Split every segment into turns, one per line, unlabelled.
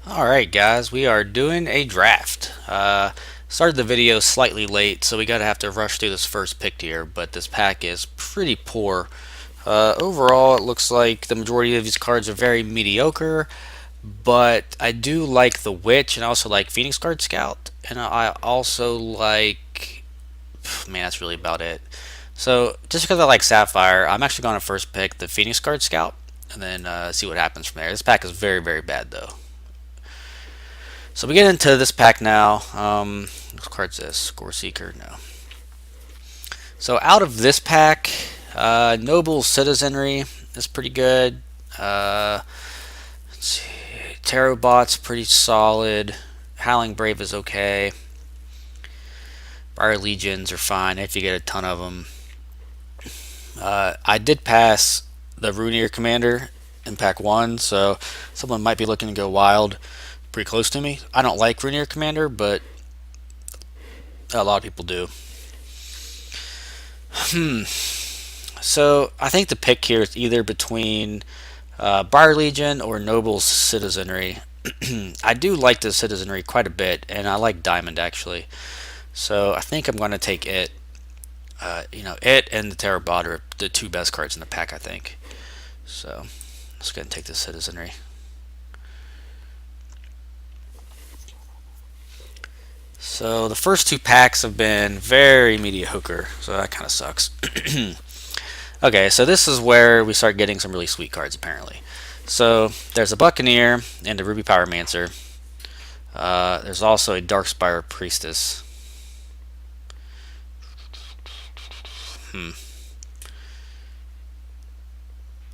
Alright guys, we are doing a draft. Started the video slightly late, so we gotta have to rush through this first pick here, but this pack is pretty poor. Overall, it looks like the majority of these cards are very mediocre, but I do like the Witch, and I also like Phoenix Guard Scout, and I also like... Man, that's really about it. So, just because I like Sapphire, I'm actually going to first pick the Phoenix Guard Scout, and then see what happens from there. This pack is very, very bad, though. So we get into this pack now. What card's this? Score Seeker? No. So out of this pack, Noble Citizenry is pretty good. Let's see. Tarot Bot's pretty solid. Howling Brave is okay. Fire Legions are fine if you get a ton of them. I did pass the Runeer Commander in pack 1, so someone might be looking to go wild pretty close to me. I don't like Runeer Commander, but a lot of people do. So I think the pick here is either between Bar Legion or Noble Citizenry. I do like the Citizenry quite a bit, and I like Diamond actually. So I think I'm going to take it. It and the Terror Bot are the two best cards in the pack, I think. So let's go ahead and take the Citizenry. So the first two packs have been very mediocre, so that kind of sucks. Okay, so this is where we start getting some really sweet cards, apparently. So there's a Buccaneer and a Ruby Pyromancer. There's also a Darkspire Priestess.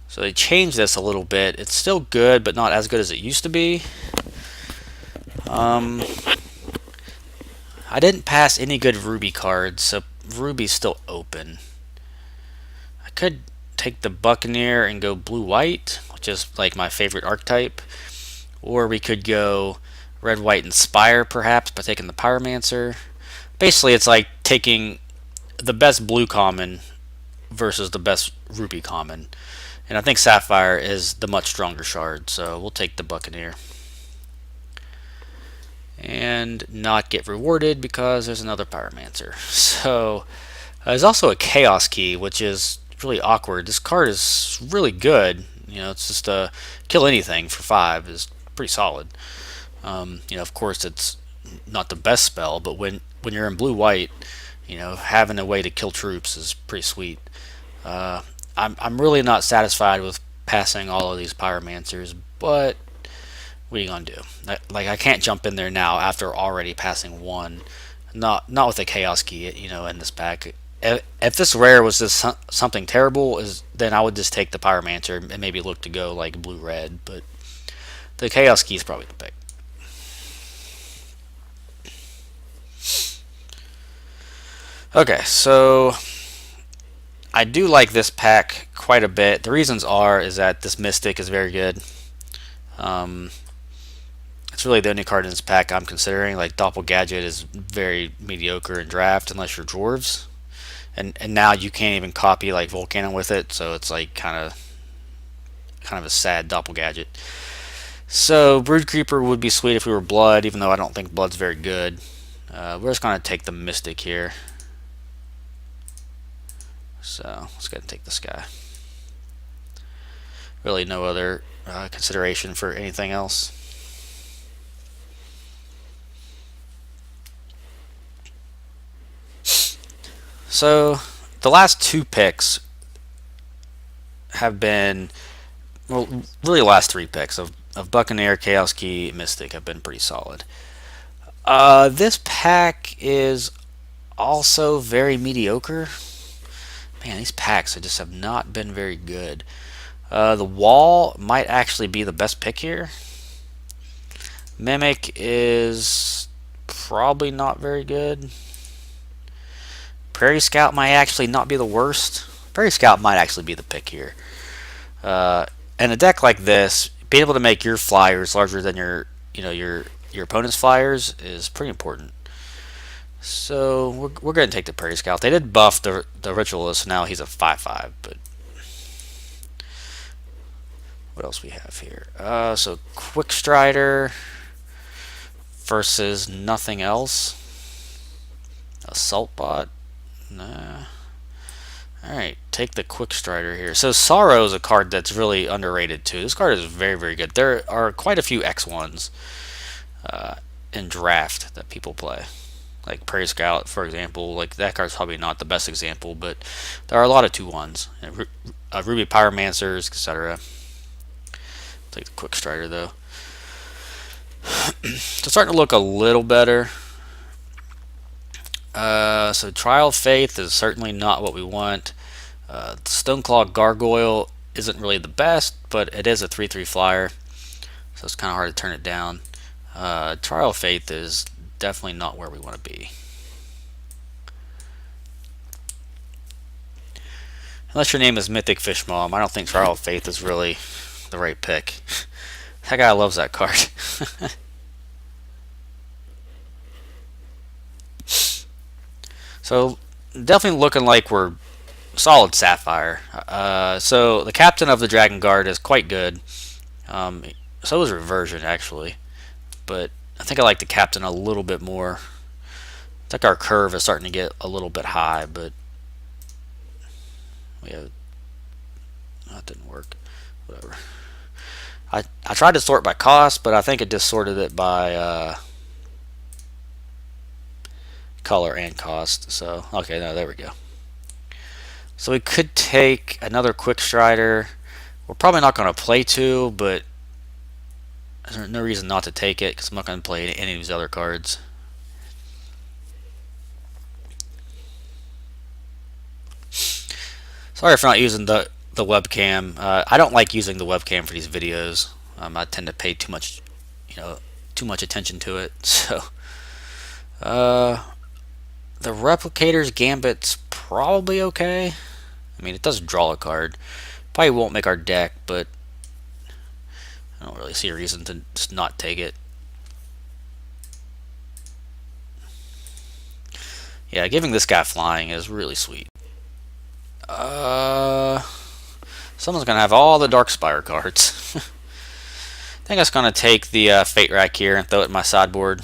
So they changed this a little bit. It's still good, but not as good as it used to be. I didn't pass any good Ruby cards, so Ruby's still open. I could take the Buccaneer and go blue-white, which is like my favorite archetype. Or we could go red, white, and Spire, perhaps, by taking the Pyromancer. Basically, it's like taking the best blue common versus the best Ruby common. And I think Sapphire is the much stronger shard, so we'll take the Buccaneer. And not get rewarded because there's another Pyromancer. So there's also a Chaos Key, which is really awkward. This card is really good. It's just kill anything for 5 is pretty solid. Of course, it's not the best spell, but when you're in blue white, having a way to kill troops is pretty sweet. I'm really not satisfied with passing all of these Pyromancers, but what are you gonna do? I can't jump in there now after already passing one. Not with a Chaos Key, in this pack. If this rare was just something terrible, then I would just take the Pyromancer and maybe look to go like blue red. But the Chaos Key is probably the pick. Okay, so I do like this pack quite a bit. The reasons is that this Mystic is very good. It's really the only card in this pack I'm considering. Like Doppelgadget is very mediocre in draft unless you're dwarves, and now you can't even copy like Volcano with it, so it's like kind of a sad Doppelgadget. So Brood Creeper would be sweet if we were Blood, even though I don't think Blood's very good. We're just gonna take the Mystic here. So let's go ahead and take this guy. Really no other consideration for anything else. So the last two picks have been, well, really the last three picks of Buccaneer, Chaos Key, Mystic have been pretty solid. This pack is also very mediocre. Man, these packs just have not been very good. The Wall might actually be the best pick here. Mimic is probably not very good. Prairie Scout might actually not be the worst. Prairie Scout might actually be the pick here. In a deck like this, being able to make your flyers larger than your opponent's flyers is pretty important. So we're going to take the Prairie Scout. They did buff the Ritualist, so now he's a 5/5. But what else we have here? So Quick Strider. versus nothing else. Assault bot. Nah. Alright, take the Quick Strider here. So Sorrow is a card that's really underrated too. This card is very, very good. There are quite a few X1s in Draft that people play. Like Prairie Scout, for example. Like that card's probably not the best example, but there are a lot of 2-1s. Ruby Pyromancers, etc. Take the Quick Strider though. It's starting to look a little better. So Trial of Faith is certainly not what we want. Stoneclaw Gargoyle isn't really the best, but it is a 3/3 flyer, so it's kind of hard to turn it down. Trial of Faith is definitely not where we want to be. Unless your name is Mythic Fish Mom, I don't think Trial of Faith is really the right pick. That guy loves that card. So definitely looking like we're solid Sapphire. So the captain of the Dragon Guard is quite good. So is Reversion actually, but I think I like the captain a little bit more. I think our curve is starting to get a little bit high, but we have that didn't work. Whatever. I tried to sort by cost, but I think it just sorted it by color and cost. So okay, no, there we go. So we could take another Quick Strider. We're probably not going to play 2, but there's no reason not to take it because I'm not going to play any of these other cards. Sorry for not using the webcam. I don't like using the webcam for these videos. I tend to pay too much attention to it. So the Replicator's Gambit's probably okay. I mean, it does draw a card. Probably won't make our deck, but I don't really see a reason to just not take it. Yeah, giving this guy flying is really sweet. Someone's gonna have all the Darkspire cards. I think I'm just gonna take the Fate Rack here and throw it in my sideboard.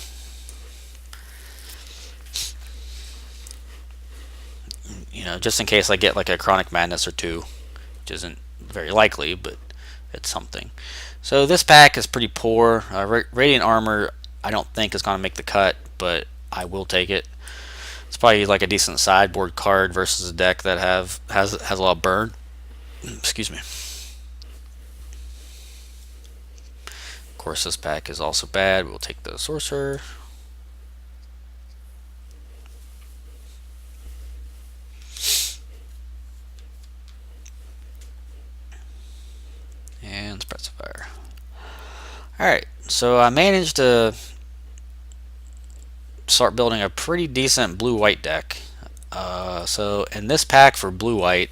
You know, just in case I get like a Chronic Madness or 2, which isn't very likely, but it's something. So this pack is pretty poor. Radiant Armor I don't think is going to make the cut, but I will take it. It's probably like a decent sideboard card versus a deck that has a lot of burn. Excuse me. Of course, this pack is also bad. We'll take the Sorcerer. And Specifier. Alright, so I managed to start building a pretty decent blue-white deck. So in this pack for blue-white,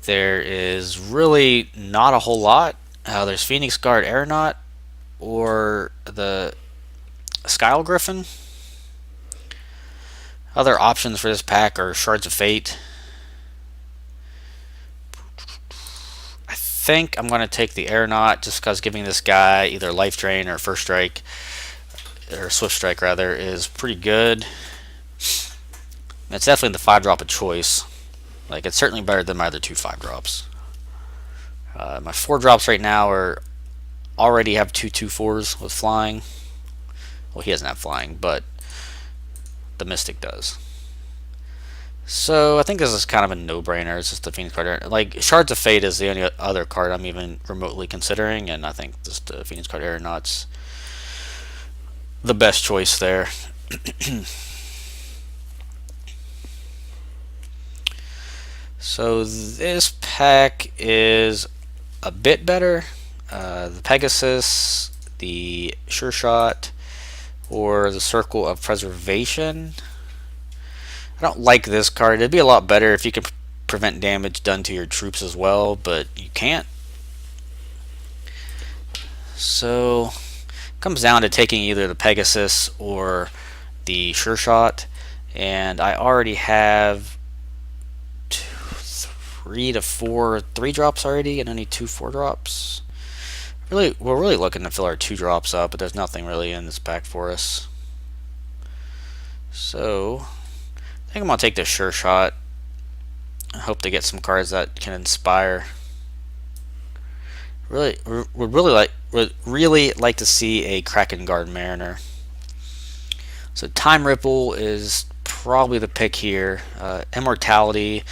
there is really not a whole lot. There's Phoenix Guard Aeronaut or the Skyle Griffin. Other options for this pack are Shards of Fate. I think I'm going to take the Aeronaut just because giving this guy either Life Drain or First Strike, or Swift Strike rather, is pretty good. It's definitely the 5-drop of choice. Like, it's certainly better than my other 2 5-drops. My 4-drops right now already have 2 2/4s with flying. Well, he doesn't have flying, but the Mystic does. So I think this is kind of a no-brainer. It's just the Phoenix card. Like, Shards of Fate is the only other card I'm even remotely considering, and I think just the Phoenix card Aeronaut's the best choice there. So this pack is a bit better. The Pegasus, the Sure Shot, or the Circle of Preservation. I don't like this card. It'd be a lot better if you could prevent damage done to your troops as well, but you can't. So it comes down to taking either the Pegasus or the Sure Shot, and I already have 3 to 4 3-drops already, and only 2 4-drops. we're really looking to fill our 2-drops up, but there's nothing really in this pack for us. So I think I'm gonna take the sure shot. I hope to get some cards that can inspire. Would really like to see a Kraken Guard Mariner. So Time Ripple is probably the pick here. Immortality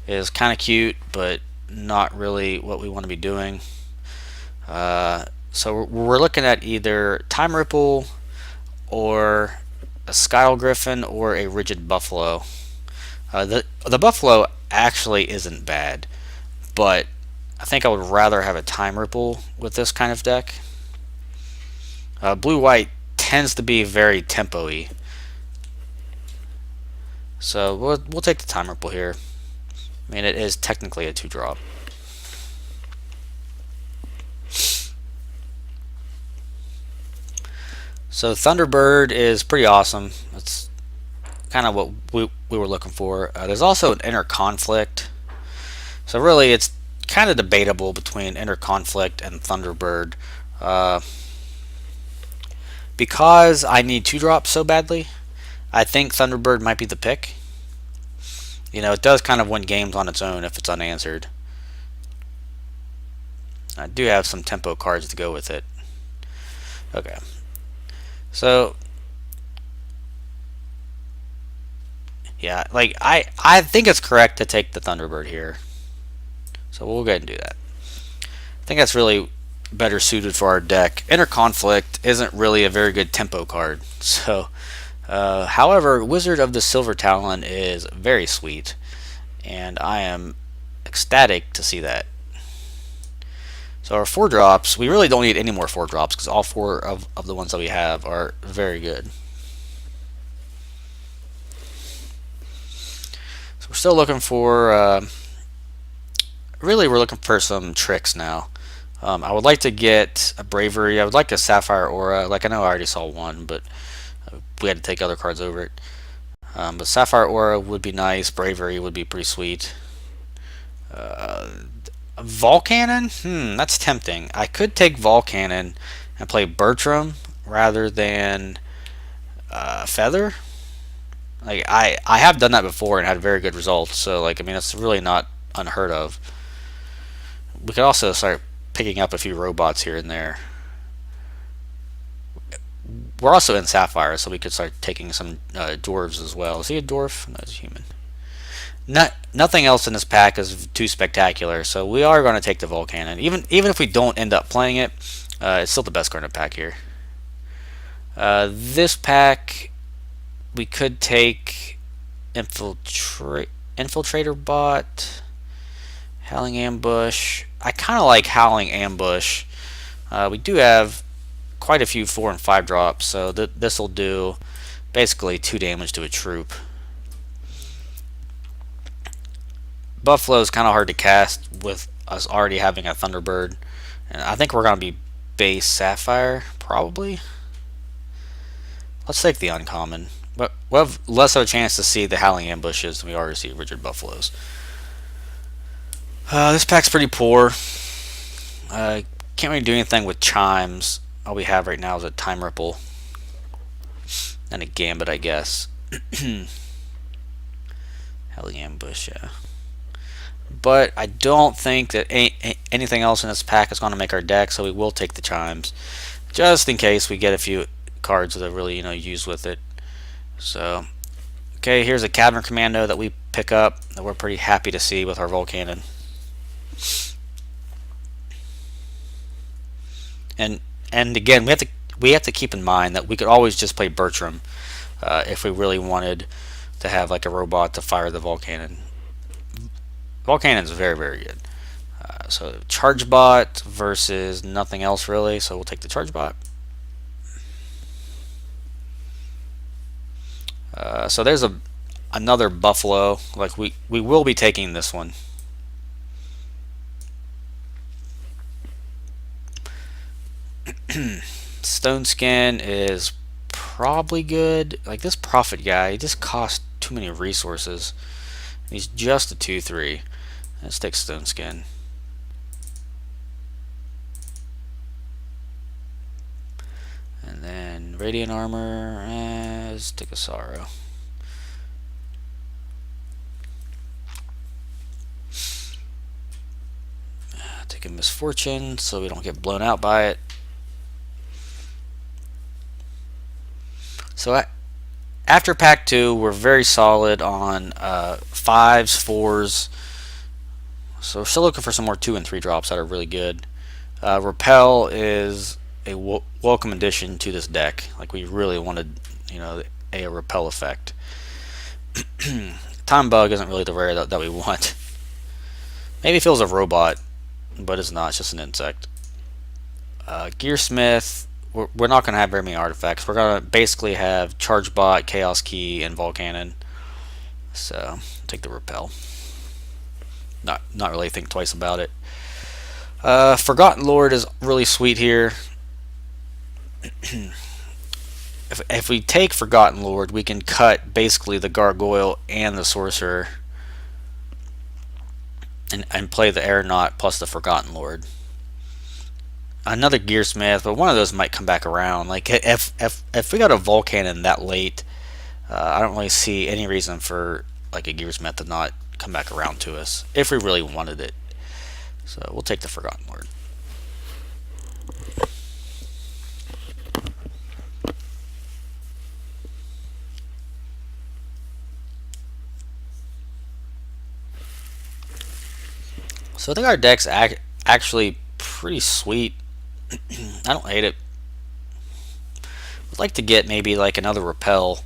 is kind of cute, but not really what we want to be doing. So we're looking at either Time Ripple or a Skyle Griffin or a Rigid Buffalo. The Buffalo actually isn't bad, but I think I would rather have a Time Ripple with this kind of deck. Blue-white tends to be very tempo-y, so we'll take the Time Ripple here. I mean, it is technically a 2-drop. So Thunderbird is pretty awesome. That's kind of what we were looking for. There's also an Inner Conflict. So really, it's kind of debatable between Inner Conflict and Thunderbird. Because I need 2-drops so badly, I think Thunderbird might be the pick. You know, it does kind of win games on its own if it's unanswered. I do have some tempo cards to go with it. Okay. So yeah, like I think it's correct to take the Thunderbird here. So we'll go ahead and do that. I think that's really better suited for our deck. Inner Conflict isn't really a very good tempo card. So however, Wizard of the Silver Talon is very sweet, and I am ecstatic to see that. So our 4-drops, we really don't need any more 4-drops because all 4 of the ones that we have are very good. So we're still looking for, really we're looking for some tricks now. I would like to get a Bravery. I would like a Sapphire Aura. Like, I know I already saw one, but we had to take other cards over it. But Sapphire Aura would be nice. Bravery would be pretty sweet. Volcannon? That's tempting. I could take Volcannon and play Bertram rather than Feather. Like, I have done that before and had very good results. So, like, I mean, it's really not unheard of. We could also start picking up a few robots here and there. We're also in Sapphire, so we could start taking some dwarves as well. Is he a dwarf? No, he's a human. Nothing else in this pack is too spectacular, so we are going to take the Volcannon. Even if we don't end up playing it, it's still the best card in the pack here. This pack, we could take Infiltrator Bot, Howling Ambush. I kind of like Howling Ambush. We do have quite a few 4 and 5 drops, so this will do basically 2 damage to a troop. Buffalo is kind of hard to cast with us already having a Thunderbird, and I think we're going to be base Sapphire probably. Let's take the uncommon, but we'll have less of a chance to see the Howling Ambushes than we already see Rigid Buffaloes. This pack's pretty poor. Can't really do anything with Chimes. All we have right now is a Time Ripple and a Gambit, I guess. Howling Ambush, yeah. But I don't think that anything else in this pack is going to make our deck, so we will take the Chimes, just in case we get a few cards that really, use with it. So, okay, here's a Cavern Commando that we pick up that we're pretty happy to see with our Volcannon. And again, we have to keep in mind that we could always just play Bertram if we really wanted to have like a robot to fire the Volcannon. Volcannon's very, very good. So Charge Bot versus nothing else really, so we'll take the Charge Bot. So there's another Buffalo. Like we will be taking this one. Stone Skin is probably good. Like this Prophet guy, he just costs too many resources. He's just a 2/3. Let's take Stone Skin. Radiant Armor, let's take a Sorrow. Take a Misfortune so we don't get blown out by it. So after pack 2, we're very solid on 5s, 4s. So we're still looking for some more 2 and 3 drops that are really good. Repel is a welcome addition to this deck. Like, we really wanted, a repel effect. Time Bug isn't really the rare that we want. Maybe it feels a robot, but it's not. It's just an insect. Gearsmith, we're not going to have very many artifacts. We're going to basically have Charge Bot, Chaos Key, and Volcannon. So take the Repel. Not really think twice about it. Forgotten Lord is really sweet here. If we take Forgotten Lord, we can cut basically the Gargoyle and the Sorcerer and play the Aeronaut plus the Forgotten Lord. Another Gearsmith, but one of those might come back around. Like, if we got a Volcannon that late, I don't really see any reason for like a Gearsmith to not come back around to us if we really wanted it. So we'll take the Forgotten Lord. So I think our deck's actually pretty sweet. I don't hate it. I'd like to get maybe like another Repel,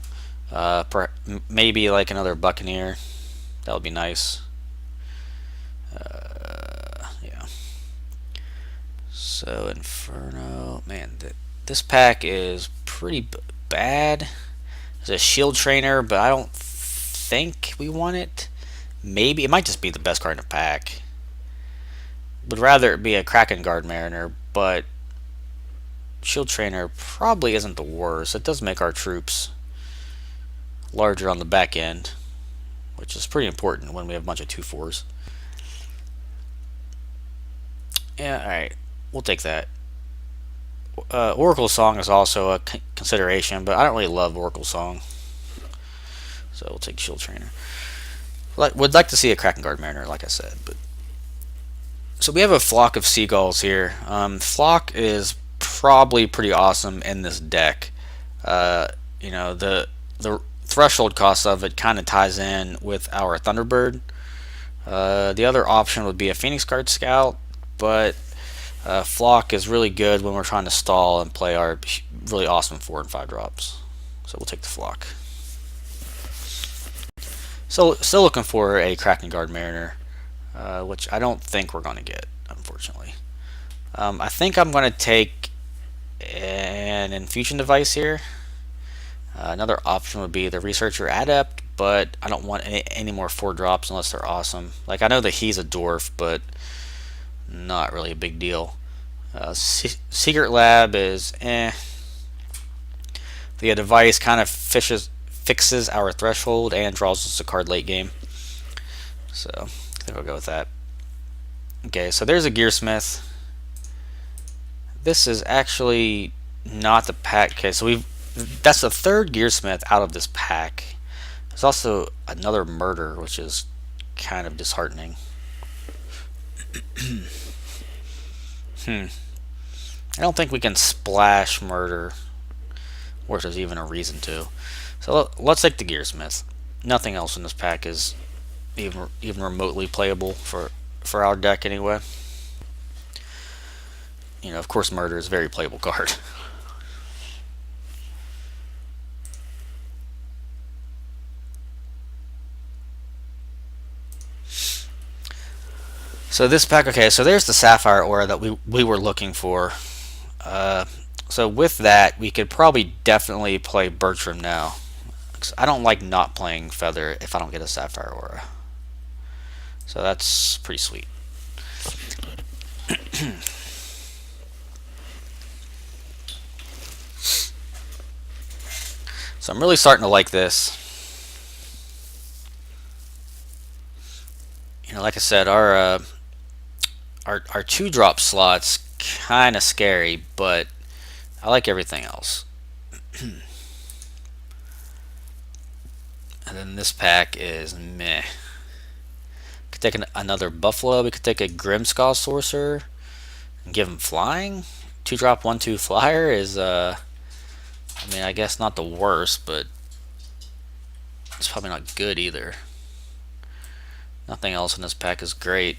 maybe like another Buccaneer. That would be nice. Yeah. So Inferno, man, this pack is pretty bad. It's a Shield Trainer, but I don't think we want it. Maybe it might just be the best card in the pack. Would rather it be a Kraken Guard Mariner, but Shield Trainer probably isn't the worst. It does make our troops larger on the back end, which is pretty important when we have a bunch of 2/4s. Yeah, alright. We'll take that. Oracle Song is also a consideration, but I don't really love Oracle Song. So we'll take Shield Trainer. Would like to see a Kraken Guard Mariner, like I said. But so we have a Flock of Seagulls here. Flock is probably pretty awesome in this deck. The threshold cost of it kind of ties in with our Thunderbird. The other option would be a Phoenix Guard Scout, but Flock is really good when we're trying to stall and play our really awesome 4 and 5 drops. So we'll take the Flock. So still looking for a Kraken Guard Mariner, which I don't think we're going to get, unfortunately. I think I'm going to take an Infusion Device here. Another option would be the Researcher Adept, but I don't want any more 4 drops unless they're awesome. Like, I know that he's a dwarf, but not really a big deal. Secret Lab is The device kind of fixes our threshold and draws us a card late game. So I think I'll go with that. Okay, so there's a Gearsmith. This is actually not the pack. Okay, so that's the 3rd Gearsmith out of this pack. There's also another Murder, which is kind of disheartening. I don't think we can splash Murder, or if there's even a reason to. So let's take the Gearsmith. Nothing else in this pack is even remotely playable for our deck anyway. Of course, Murder is a very playable card. So this pack, okay, so there's the Sapphire Aura that we were looking for. So with that, we could probably definitely play Bertram now. I don't like not playing Feather if I don't get a Sapphire Aura. So that's pretty sweet. So I'm really starting to like this. Like I said, our 2-drop slot's kind of scary, but I like everything else. And then this pack is meh. Could take another Buffalo. We could take a Grimskull Sorcerer and give him flying. 2-drop 1/2 flyer is I mean, I guess not the worst, but it's probably not good either. Nothing else in this pack is great.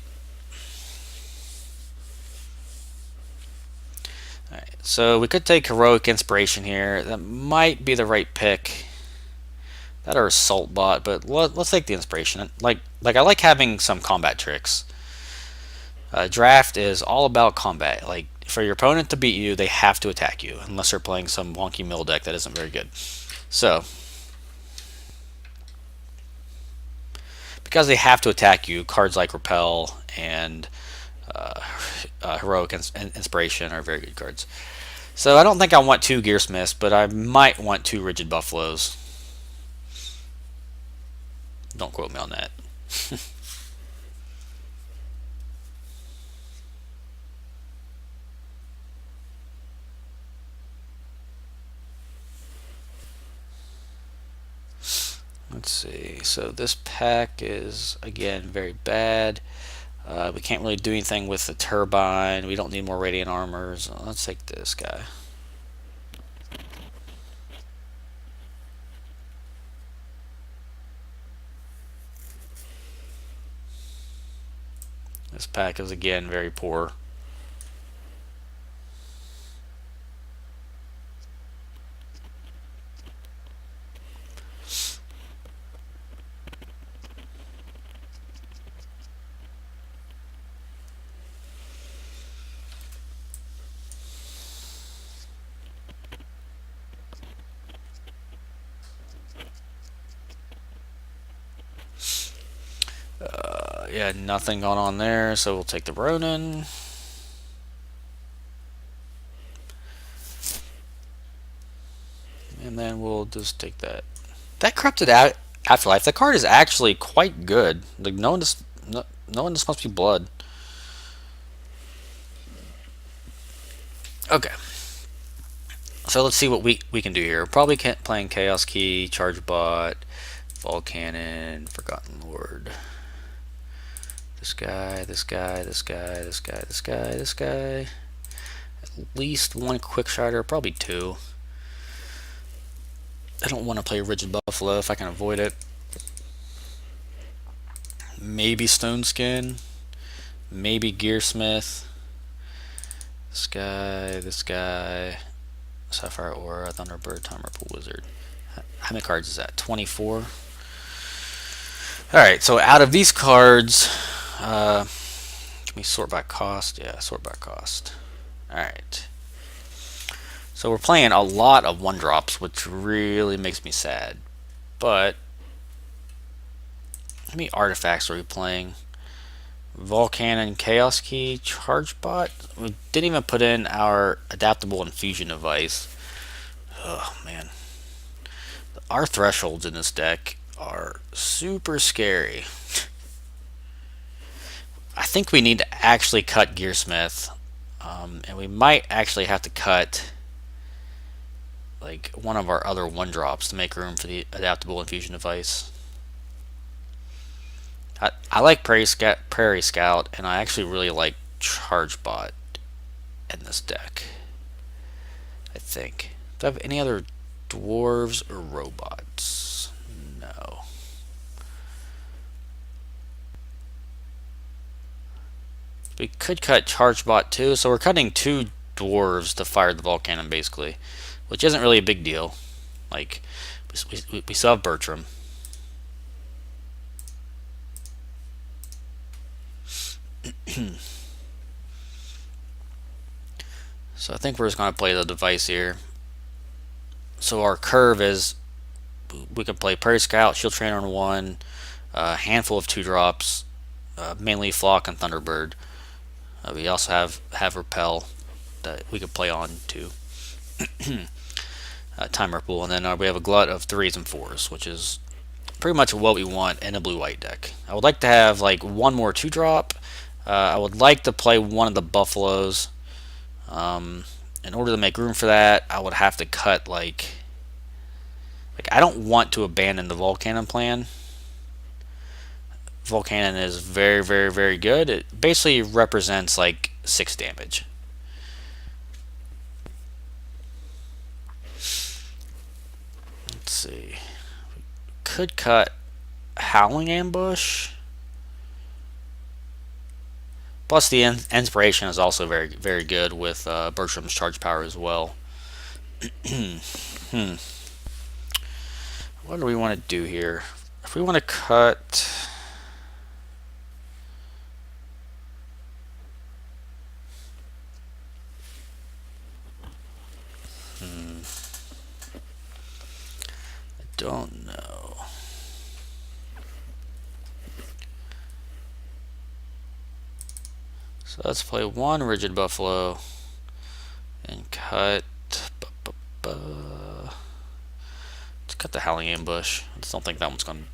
Alright, so we could take Heroic Inspiration here. That might be the right pick. That or Assault Bot, but let's take the Inspiration. Like I like having some combat tricks. Draft is all about combat. Like, for your opponent to beat you, they have to attack you, unless they're playing some wonky mill deck that isn't very good. So, because they have to attack you, cards like Repel and Heroic Inspiration are very good cards. So I don't think I want 2 Gearsmiths, but I might want 2 Rigid Buffaloes. Don't quote me on that. Let's see. So this pack is, again, very bad. We can't really do anything with the turbine. We don't need more radiant armors. Let's take this guy. This pack is, again, very poor. Yeah, nothing going on there, so we'll take the Ronin. And then we'll just take that. That Corrupted Afterlife, that card is actually quite good. Like, no one just must be blood. Okay. So let's see what we can do here. Probably playing Chaos Key, Charge Bot, Volcannon, Forgotten Lord. This guy, this guy, this guy, this guy, this guy, this guy. At least 1 Quickshider, probably 2. I don't want to play Rigid Buffalo if I can avoid it. Maybe Stone Skin. Maybe Gearsmith. This guy. Sapphire Aura, Thunderbird, Time Ripple Wizard. How many cards is that? 24. Alright, so out of these cards, can we sort by cost? Yeah, sort by cost. Alright. So we're playing a lot of 1-drops, which really makes me sad. But how many artifacts are we playing? Volcannon, Chaos Key, Charge Bot. We didn't even put in our adaptable infusion device. Oh man. Our thresholds in this deck are super scary. I think we need to actually cut Gearsmith. And we might actually have to cut like one of our other 1-drops to make room for the adaptable infusion device. I like Prairie Scout, and I actually really like Charge Bot in this deck. I think. Do I have any other dwarves or robots? No. We could cut Charge Bot too, so we're cutting 2 dwarves to fire the Volcannon basically, which isn't really a big deal. Like, we still have Bertram. So I think we're just going to play the device here. So our curve is we can play Prairie Scout, Shield Trainer on 1, a handful of 2-drops, mainly Flock and Thunderbird. We also have Repel that we could play on too. Time Ripple, and then we have a glut of 3s and 4s, which is pretty much what we want in a blue-white deck. I would like to have like 1 more 2-drop. I would like to play one of the Buffaloes. In order to make room for that, I would have to cut like Like, I don't want to abandon the Volcanon plan. Volcanon is very, very, very good. It basically represents like 6 damage. Let's see. Could cut Howling Ambush. Plus, the inspiration is also very, very good with Bertram's charge power as well. What do we want to do here? If we want to cut... I don't know. So let's play one Rigid Buffalo and cut... Let's cut the Howling Ambush. I just don't think that one's going to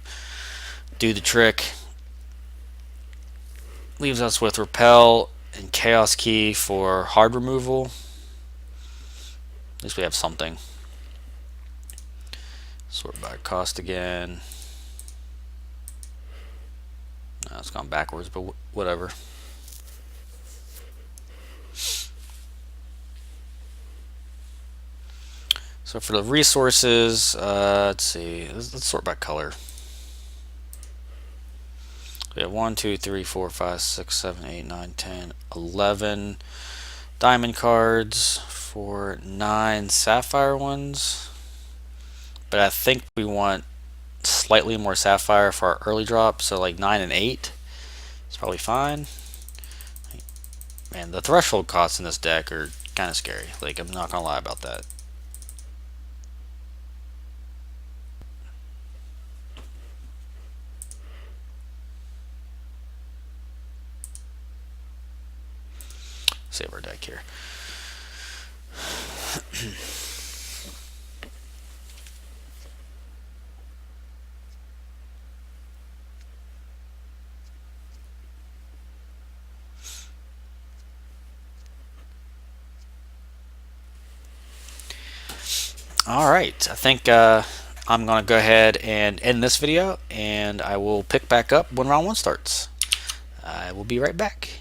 do the trick. Leaves us with Repel and Chaos Key for hard removal. At least we have something. Sort by cost again. No, it's gone backwards, but whatever. So for the resources, let's see. Let's sort by color. We have 1, 2, 3, 4, 5, 6, 7, 8, 9, 10, 11 diamond cards for 9 sapphire ones. But I think we want slightly more sapphire for our early drop, so like 9 and 8 is probably fine. Man, the threshold costs in this deck are kind of scary. Like, I'm not gonna lie about that. Save our deck here. Alright, I think I'm going to go ahead and end this video, and I will pick back up when round 1 starts. I will be right back.